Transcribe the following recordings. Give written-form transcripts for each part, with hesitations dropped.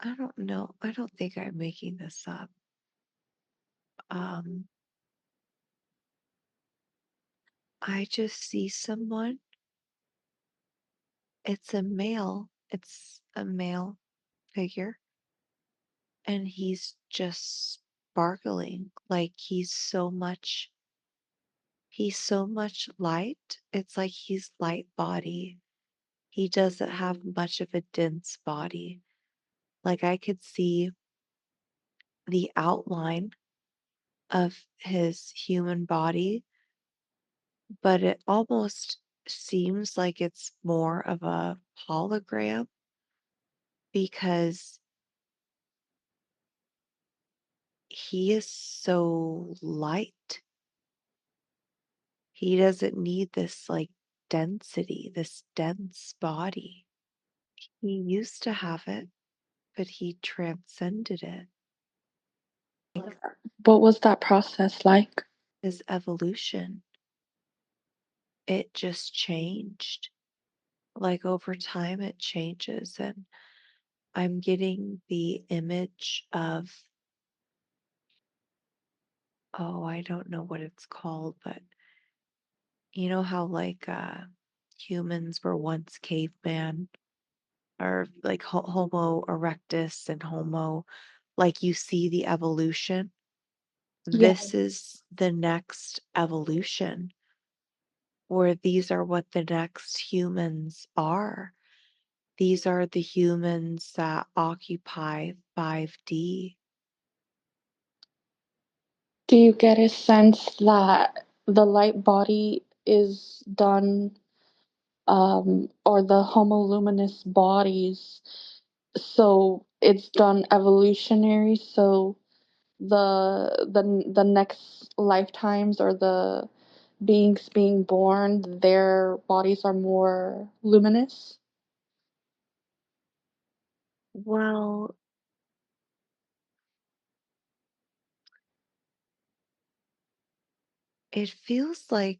I don't know. I don't think I'm making this up. Um, I just see someone. It's a male figure, and he's just sparkling like he's so much light. It's like he's light body. He doesn't have much of a dense body. Like I could see the outline of his human body, but it almost seems like it's more of a hologram because he is so light. He doesn't need this like density, this dense body. He used to have it, but he transcended it. What was that process like? His evolution, it just changed. Like over time, it changes. And I'm getting the image of, oh, I don't know what it's called, but you know how like humans were once caveman or like Homo erectus and Homo, like you see the evolution. Yeah. This is the next evolution where these are what the next humans are. These are the humans that occupy 5D. Do you get a sense that the light body is done, or the HomoLuminous bodies, so it's done evolutionary, so the next lifetimes or the beings being born, their bodies are more luminous? Well, it feels like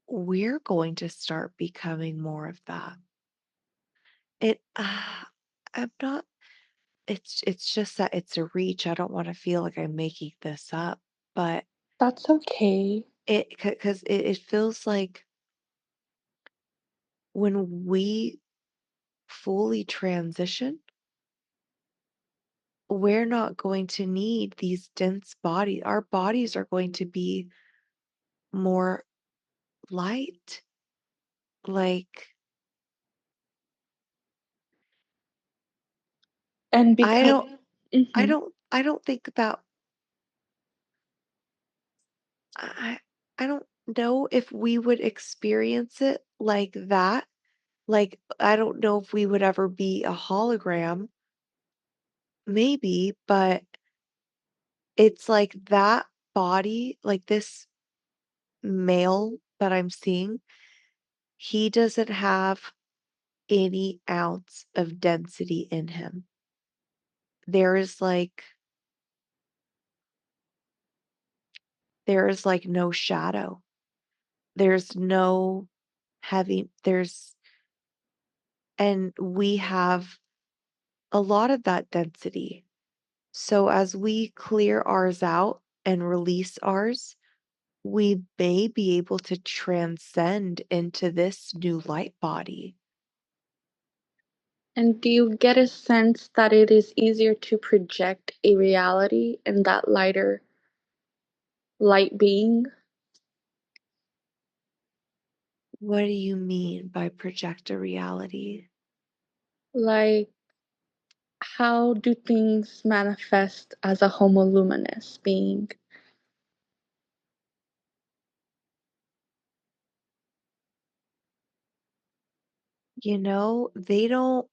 we're going to start becoming more of that. It, I'm not, it's just that it's a reach. I don't want to feel like I'm making this up, but That's okay. because it feels like when we fully transition, we're not going to need these dense bodies. Our bodies are going to be more light. Like And I because don't mhm. I don't think that I I don't know if we would experience it like that. Like I don't know if we would ever be a hologram, maybe, but it's like that body, like this male that I'm seeing, he doesn't have any ounce of density in him. There is like there is like no shadow. There's no heavy there's and we have a lot of that density. So as we clear ours out and release ours, we may be able to transcend into this new light body. And do you get a sense that it is easier to project a reality in that lighter light being? What do you mean by project a reality? Like, how do things manifest as a homoluminous being? You know, they don't,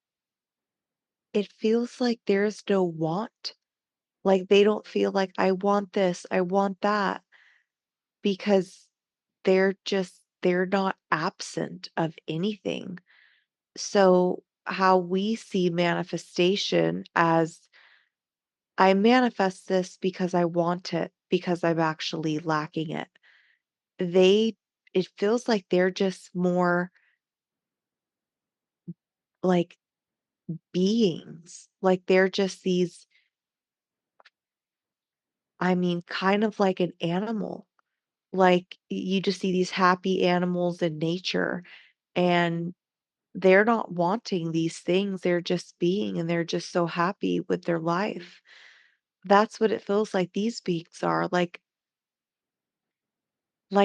it feels like there's no want. Like they don't feel like, I want this, I want that, because they're not absent of anything. So, how we see manifestation as I manifest this because I want it, because I'm actually lacking it. They, it feels like they're just more like beings. Like they're just these, I mean, kind of like an animal. Like you just see these happy animals in nature and they're not wanting these things. They're just being and they're just so happy with their life. That's what it feels like these beings are, like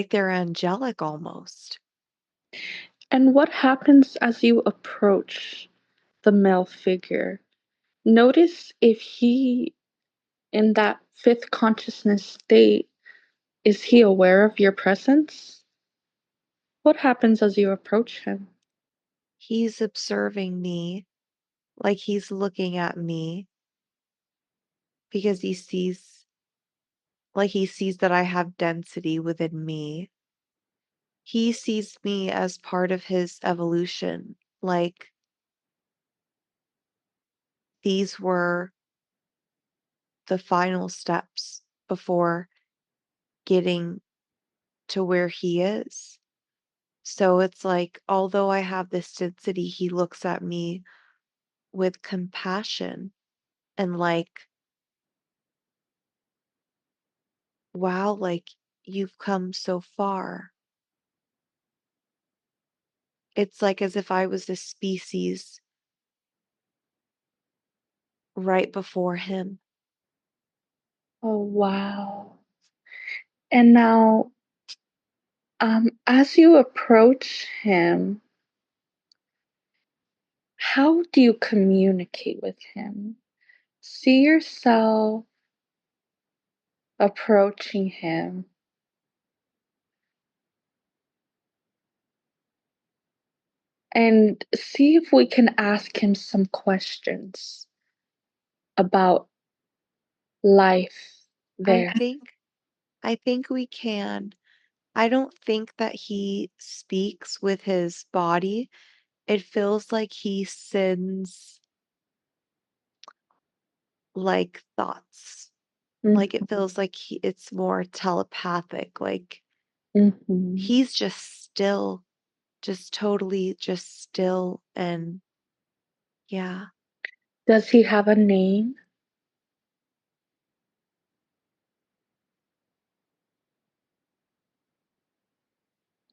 they're angelic almost. And what happens as you approach the male figure? Notice if he, in that fifth consciousness state, is he aware of your presence? What happens as you approach him? He's observing me, like he's looking at me because he sees that I have density within me. He sees me as part of his evolution. Like these were the final steps before getting to where he is. So it's like, although I have this density, he looks at me with compassion and like, wow, like you've come so far. It's like as if I was a species right before him. Oh, wow. And now, as you approach him, how do you communicate with him? See yourself approaching him and see if we can ask him some questions about life I there. think I think we can. I don't think that he speaks with his body. It feels like he sends like thoughts. Like it Mhm, feels like it's more telepathic. Like mhm. he's just still, just totally just still. And yeah, Does he have a name?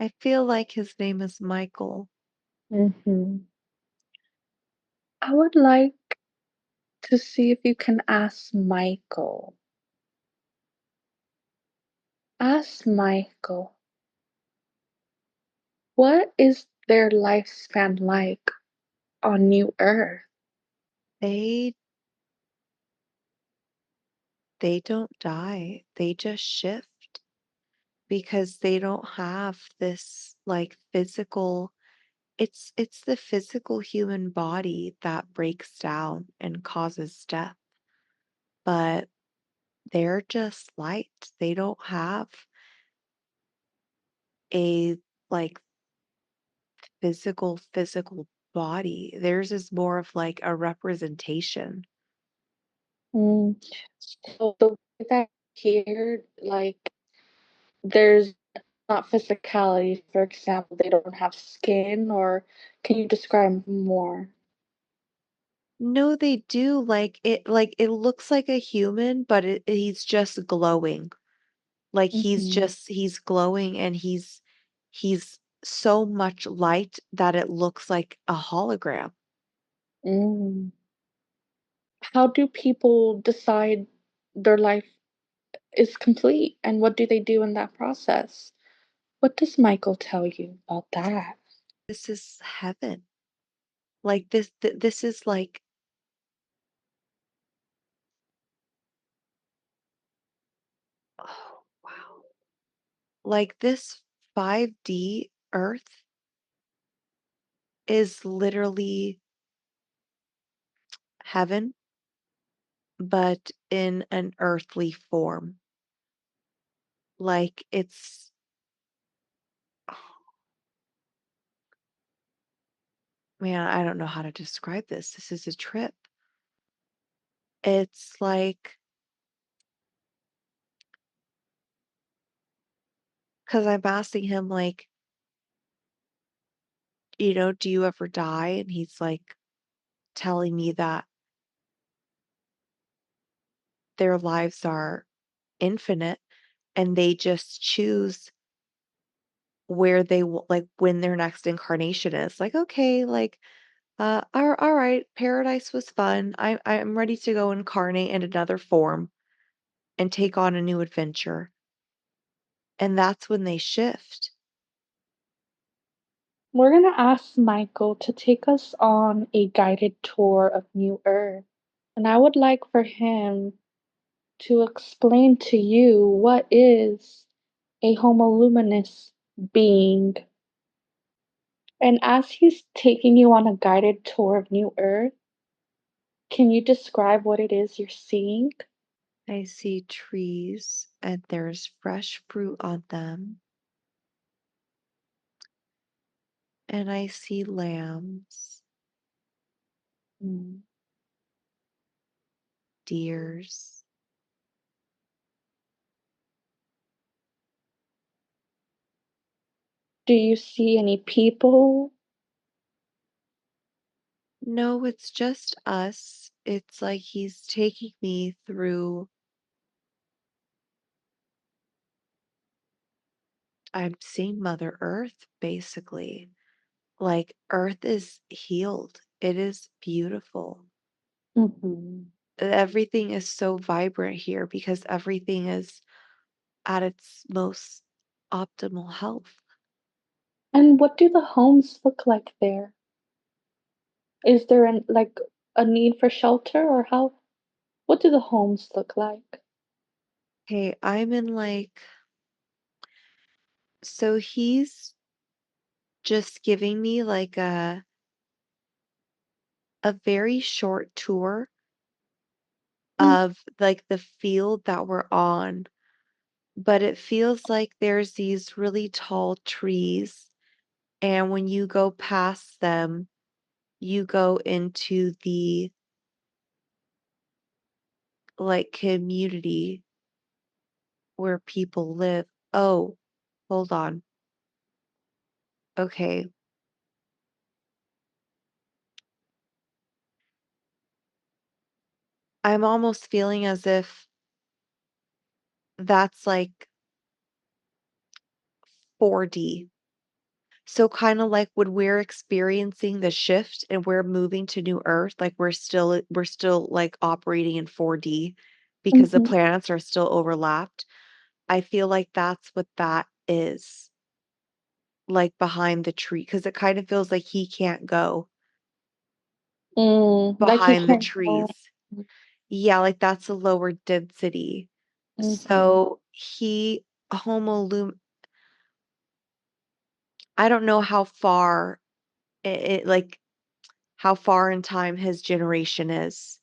I feel like his name is Michael. Mhm. I would like to see if you can ask Michael. Ask Michael, what is their lifespan like on New Earth? They they don't die. They just shift because they don't have this like physical. It's the physical human body that breaks down and causes death, but they're just light. They don't have a like physical body. Theirs is more of like a representation. Mm, so the way that here, like, there's not physicality. For example, they don't have skin, or can you describe more? No, they do like it looks like a human, but he's just glowing. Like Hmm. he's glowing and he's so much light that it looks like a hologram. Mm. How do people decide their life is complete, and what do they do in that process? What does Michael tell you about that? This is heaven. Like this is like, oh wow. Like this 5D Earth is literally heaven, but in an earthly form. Like it's, oh, man, I don't know how to describe this. This is a trip. It's like, because I'm asking him, like, do you ever die? And he's like, telling me that their lives are infinite and they just choose where they will like when their next incarnation is. Like, okay, like all right, paradise was fun. I'm ready to go incarnate in another form and take on a new adventure. And that's when they shift. We're gonna ask Michael to take us on a guided tour of New Earth. And I would like for him to explain to you what is a HomoLuminous being. And as he's taking you on a guided tour of New Earth, can you describe what it is you're seeing? I see trees and there's fresh fruit on them. And I see lambs, Mm. deers. Do you see any people? No, it's just us. It's like he's taking me through. I'm seeing Mother Earth, basically. Like, Earth is healed. It is beautiful. Mhm. Everything is so vibrant here because everything is at its most optimal health. And what do the homes look like there? Is there a need for shelter or how what do the homes look like? Hey, I'm in like, so he's just giving me like a very short tour Mm, of like the field that we're on, but it feels like there's these really tall trees, and when you go past them, you go into the like community where people live. Oh, hold on. Okay. I'm almost feeling as if that's like 4D. So kind of like when we're experiencing the shift and we're moving to new Earth, like we're still like operating in 4D because the mhm, planets are still overlapped. I feel like that's what that is, like behind the tree, because it kind of feels like he can't go like he behind the can't go. trees. Yeah, like that's a lower density. Mhm, So he homolum I don't know how far it like how far in time his generation is,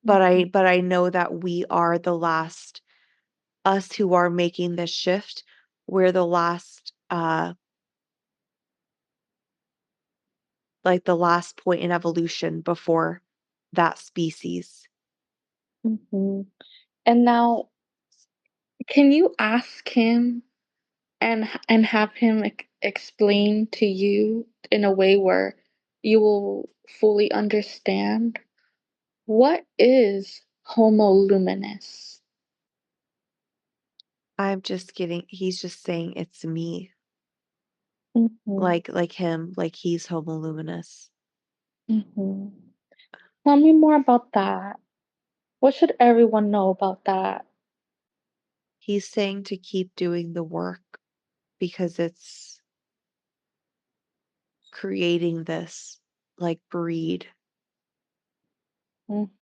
but I mhm, but I know that we are the last us who are making this shift, we're the last like the last point in evolution before that species. mhm. And now, can you ask him and have him explain to you in a way where you will fully understand what is HomoLuminous? I'm just getting he's just saying it's me, Mhm, like him, like he's homoluminous. mhm. Tell me more about that. What should everyone know about that? He's saying to keep doing the work because it's creating this like breed.